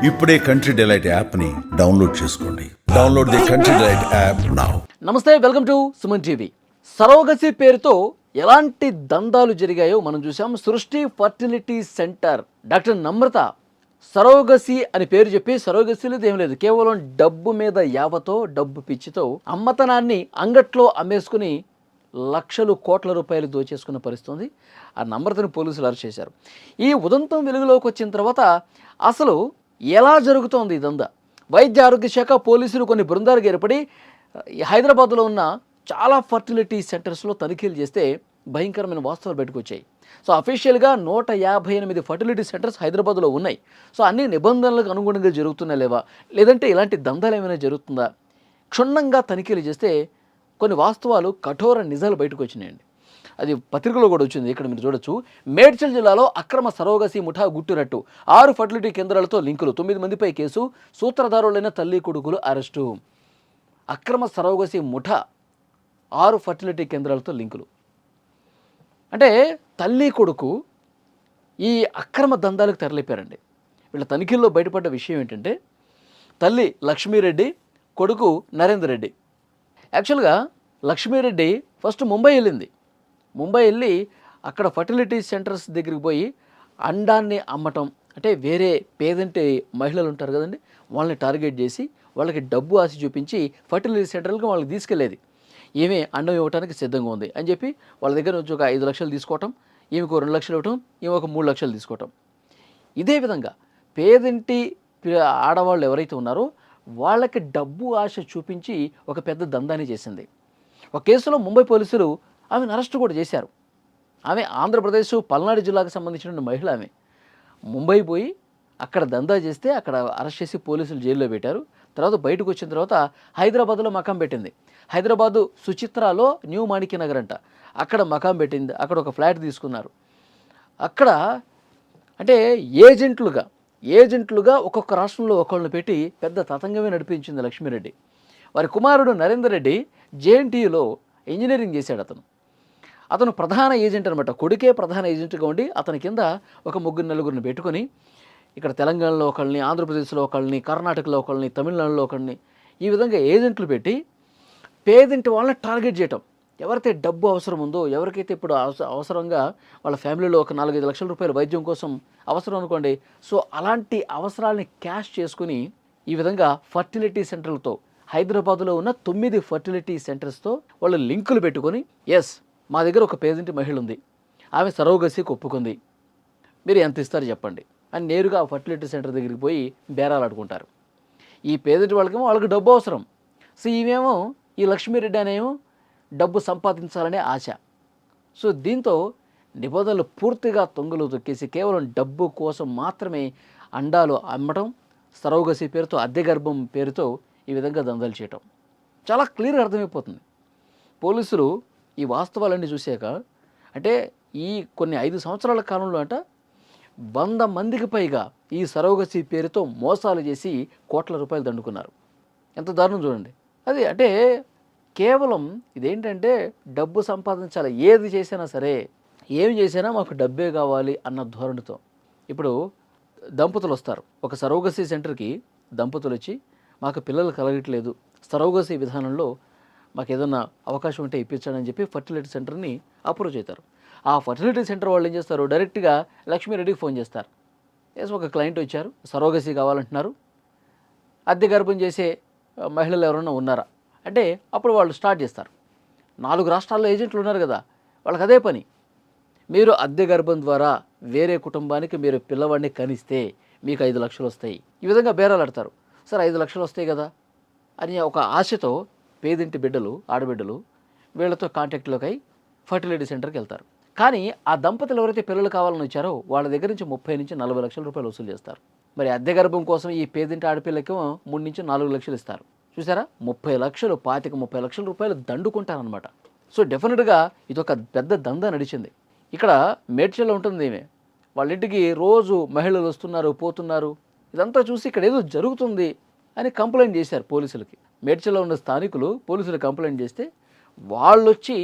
ఇప్పుడే country delight యాప్ని download చేసుకోండి. Download the country delight app now. నమస్తే, welcome to Suman TV. Surrogacy పేరుతో ఎలాంటి దందాలు జరిగాయో మనం చూసాం. Srishti fertility centre doctor Namrata surrogacy అని పేరు చెప్పి, సరోగసి లేదు ఏం లేదు, కేవలం డబ్బు మీద యావతో, డబ్బు పిచ్చితో అమ్మతనాన్ని అంగట్లో అమ్మేసుకుని లక్షలు కోట్ల రూపాయలు దోచేసుకున్న పరిస్థితుంది. ఆ నమ్రతను పోలీసులు అరెస్ట్ చేశారు. ఈ ఉదంతం వెలుగులోకి వచ్చిన తర్వాత అసలు ఎలా జరుగుతోంది ఇదంతా? వైద్య ఆరోగ్య శాఖ పోలీసులు కొన్ని బృందాలకు ఏర్పడి హైదరాబాద్లో ఉన్న చాలా ఫర్టిలిటీ సెంటర్స్లో తనిఖీలు చేస్తే భయంకరమైన వాస్తవాలు బయటకు వచ్చాయి. సో అఫీషియల్గా 158 ఫర్టిలిటీ సెంటర్స్ హైదరాబాద్లో ఉన్నాయి. సో అన్ని నిబంధనలకు అనుగుణంగా జరుగుతున్నా లేవా, లేదంటే ఇలాంటి దందాలు ఏమైనా జరుగుతుందా? క్షుణ్ణంగా తనిఖీలు చేస్తే కొన్ని వాస్తవాలు, కఠోర నిజాలు బయటకు వచ్చినాయండి. అది పత్రికలో కూడా వచ్చింది. ఇక్కడ మీరు చూడొచ్చు. మేడ్చల్ జిల్లాలో అక్రమ సరోగసి ముఠా గుట్టురట్టు, 6 ఫర్టిలిటీ కేంద్రాలతో లింకులు, 9 మందిపై కేసు, సూత్రధారులైన తల్లి కొడుకులు అరెస్టు. అక్రమ సరోగసి ముఠా 6 ఫర్టిలిటీ కేంద్రాలతో లింకులు అంటే తల్లి కొడుకు ఈ అక్రమ దందాలకు తెరలేపారండి. వీళ్ళ తనిఖీల్లో బయటపడ్డ విషయం ఏంటంటే, తల్లి లక్ష్మీరెడ్డి, కొడుకు నరేందర్ రెడ్డి. యాక్చువల్గా లక్ష్మీరెడ్డి ఫస్ట్ ముంబై వెళ్ళింది. ముంబై వెళ్ళి అక్కడ ఫర్టిలిటీ సెంటర్స్ దగ్గరికి పోయి అండాన్ని అమ్మటం, అంటే వేరే పేదంటి మహిళలు ఉంటారు కదండి, వాళ్ళని టార్గెట్ చేసి వాళ్ళకి డబ్బు ఆశ చూపించి ఫర్టిలిటీ సెంటర్లకు వాళ్ళకి తీసుకెళ్లేది. ఈమె అండం ఇవ్వడానికి సిద్ధంగా ఉంది అని చెప్పి వాళ్ళ దగ్గర నుంచి ఒక 5 లక్షలు తీసుకోవటం, ఈమెకు 2 లక్షలు ఇవ్వటం, ఈమె ఒక 3 లక్షలు తీసుకోవటం. ఇదే విధంగా పేదింటి ఆడవాళ్ళు ఎవరైతే ఉన్నారో వాళ్ళకి డబ్బు ఆశ చూపించి ఒక పెద్ద దందాన్ని చేసింది. ఒక కేసులో ముంబై పోలీసులు ఆమెను అరెస్ట్ కూడా చేశారు. ఆమె ఆంధ్రప్రదేశ్ పల్నాడు జిల్లాకు సంబంధించిన మహిళ. ఆమె ముంబై పోయి అక్కడ దందా చేస్తే అక్కడ అరెస్ట్ చేసి పోలీసులు జైల్లో పెట్టారు. తర్వాత బయటకు వచ్చిన తర్వాత హైదరాబాద్లో మకాం పెట్టింది. హైదరాబాదు సుచిత్రాలో న్యూ మాణిక్య నగర్ అంట, అక్కడ మకాం పెట్టింది. అక్కడ ఒక ఫ్లాట్ తీసుకున్నారు. అక్కడ అంటే ఏజెంట్లుగా ఒక్కొక్క రాష్ట్రంలో ఒకళ్ళని పెట్టి పెద్ద తతంగమే నడిపించింది లక్ష్మీరెడ్డి. వారి కుమారుడు నరేందర్ రెడ్డి జేఎన్టీయూలో ఇంజనీరింగ్ చేశాడు. అతను ప్రధాన ఏజెంట్ అనమాట. కొడుకే ప్రధాన ఏజెంట్గా ఉండి అతని కింద ఒక 3-4 పెట్టుకొని ఇక్కడ తెలంగాణలో ఒకళ్ళని, ఆంధ్రప్రదేశ్లో ఒకళ్ళని, కర్ణాటకలో ఒకళ్ళని, తమిళనాడులో ఒకళ్ళని, ఈ విధంగా ఏజెంట్లు పెట్టి పేదింటి వాళ్ళని టార్గెట్ చేయటం. ఎవరైతే డబ్బు అవసరం ఉందో, ఎవరికైతే ఇప్పుడు అవసరంగా వాళ్ళ ఫ్యామిలీలో ఒక 4-5 లక్షల రూపాయలు వైద్యం కోసం అవసరం అనుకోండి, సో అలాంటి అవసరాలని క్యాష్ చేసుకుని ఈ విధంగా ఫర్టిలిటీ సెంటర్లతో హైదరాబాద్లో ఉన్న 9 ఫర్టిలిటీ సెంటర్స్తో వాళ్ళు లింకులు పెట్టుకొని, ఎస్ మా దగ్గర ఒక పేదింటి మహిళ ఉంది, ఆమె సరోగసికి ఒప్పుకుంది, మీరు ఎంత ఇస్తారు చెప్పండి అని నేరుగా ఆ ఫర్టిలిటీ సెంటర్ దగ్గరికి పోయి బేరాలు ఆడుకుంటారు. ఈ పేదింటి వాళ్ళకి డబ్బు అవసరం. సో ఈమెమో, ఈ లక్ష్మీరెడ్డి అనేమో డబ్బు సంపాదించాలనే ఆశ. సో దీంతో నిబంధనలు పూర్తిగా తొంగలు తొక్కేసి కేవలం డబ్బు కోసం మాత్రమే అండాలు అమ్మటం, సరోగసి పేరుతో, అద్దె గర్భం పేరుతో ఈ విధంగా దందాలు చేయటం చాలా క్లియర్గా అర్థమైపోతుంది. పోలీసులు ఈ వాస్తవాలన్నీ చూశాక, అంటే ఈ కొన్ని 5 సంవత్సరాల కాలంలో 100 మందికి పైగా ఈ సరోగసి పేరుతో మోసాలు చేసి కోట్ల రూపాయలు దండుకున్నారు. ఎంత దారుణం చూడండి. అది అంటే కేవలం ఇదేంటంటే డబ్బు సంపాదించాలి, ఏది చేసినా సరే, ఏమి చేసినా మాకు డబ్బే కావాలి అన్న ధోరణితో. ఇప్పుడు దంపతులు వస్తారు ఒక సరోగసి సెంటర్కి, దంపతులు వచ్చి మాకు పిల్లలు కలగట్లేదు, సరోగసి విధానంలో మాకు ఏదన్నా అవకాశం ఉంటే ఇప్పించాలని చెప్పి ఫర్టిలిటీ సెంటర్ని అప్రోచ్ అవుతారు. ఆ ఫర్టిలిటీ సెంటర్ వాళ్ళు ఏం చేస్తారు, డైరెక్ట్గా లక్ష్మీరెడ్డికి ఫోన్ చేస్తారు. ఎస్ ఒక క్లయింట్ వచ్చారు, సరోగసి కావాలంటున్నారు, అద్దె గర్భం చేసే మహిళలు ఎవరైనా ఉన్నారా అంటే అప్పుడు వాళ్ళు స్టార్ట్ చేస్తారు. 4 రాష్ట్రాల్లో ఏజెంట్లు ఉన్నారు కదా, వాళ్ళకి అదే పని. మీరు అద్దె గర్భం ద్వారా వేరే కుటుంబానికి మీరు పిల్లవాడిని కనిస్తే మీకు 5 లక్షలు వస్తాయి, ఈ విధంగా బేరాలు ఆడతారు. సరే 5 లక్షలు వస్తాయి కదా అని ఒక ఆశతో పేదింటి బిడ్డలు, ఆడబిడ్డలు వీళ్ళతో కాంటాక్ట్లోకి అయి ఫర్టిలిటీ సెంటర్కి వెళ్తారు. కానీ ఆ దంపతులు ఎవరైతే పిల్లలు కావాలని వచ్చారో వాళ్ళ దగ్గర నుంచి 30-40 లక్షల రూపాయలు వసూలు చేస్తారు. మరి అద్దె గర్భం కోసం ఈ పేదింటి ఆడపిల్లకి 3-4 లక్షలు ఇస్తారు. చూసారా, 30 లక్షలు, 25-30 లక్షల రూపాయలు దండుకుంటారనమాట. సో డెఫినెట్గా ఇది ఒక పెద్ద దందా నడిచింది. ఇక్కడ మేడ్చల్లో ఉంటుంది ఈమె, వాళ్ళ ఇంటికి రోజు మహిళలు వస్తున్నారు, పోతున్నారు. ఇదంతా చూసి ఇక్కడ ఏదో జరుగుతుంది అని కంప్లైంట్ చేశారు పోలీసులకి. మేడ్చల్లో ఉన్న స్థానికులు పోలీసులు కంప్లైంట్ చేస్తే వాళ్ళు వచ్చి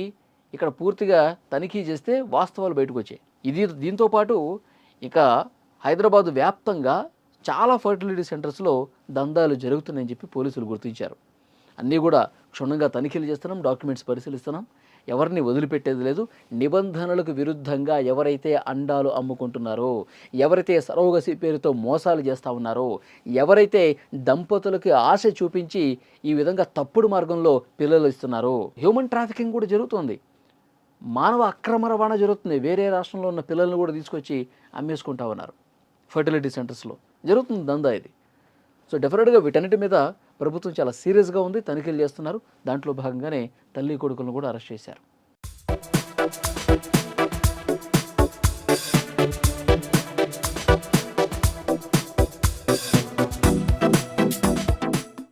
ఇక్కడ పూర్తిగా తనిఖీ చేస్తే వాస్తవాలు బయటకు వచ్చాయి. దీంతో పాటు ఇక హైదరాబాదు వ్యాప్తంగా చాలా ఫర్టిలిటీ సెంటర్స్లో దందాలు జరుగుతున్నాయని చెప్పి పోలీసులు గుర్తించారు. అన్నీ కూడా క్షుణ్ణంగా తనిఖీలు చేస్తున్నాం, డాక్యుమెంట్స్ పరిశీలిస్తున్నాం, ఎవరిని వదిలిపెట్టేది లేదు. నిబంధనలకు విరుద్ధంగా ఎవరైతే అండాలు అమ్ముకుంటున్నారో, ఎవరైతే సరోగసి పేరుతో మోసాలు చేస్తూ ఉన్నారో, ఎవరైతే దంపతులకి ఆశ చూపించి ఈ విధంగా తప్పుడు మార్గంలో పిల్లలు ఇస్తున్నారో, హ్యూమన్ ట్రాఫికింగ్ కూడా జరుగుతుంది, మానవ అక్రమ రవాణా జరుగుతుంది. వేరే రాష్ట్రంలో ఉన్న పిల్లల్ని కూడా తీసుకొచ్చి అమ్మేసుకుంటా ఉన్నారు. ఫర్టిలిటీ సెంటర్స్లో జరుగుతుంది దందా ఇది. సో డెఫినెట్గా వీటన్నిటి మీద ప్రభుత్వం చాలా సీరియస్గా ఉంది, తనిఖీలు చేస్తున్నారు. దాంట్లో భాగంగానే తల్లి కొడుకులను కూడా అరెస్ట్ చేశారు.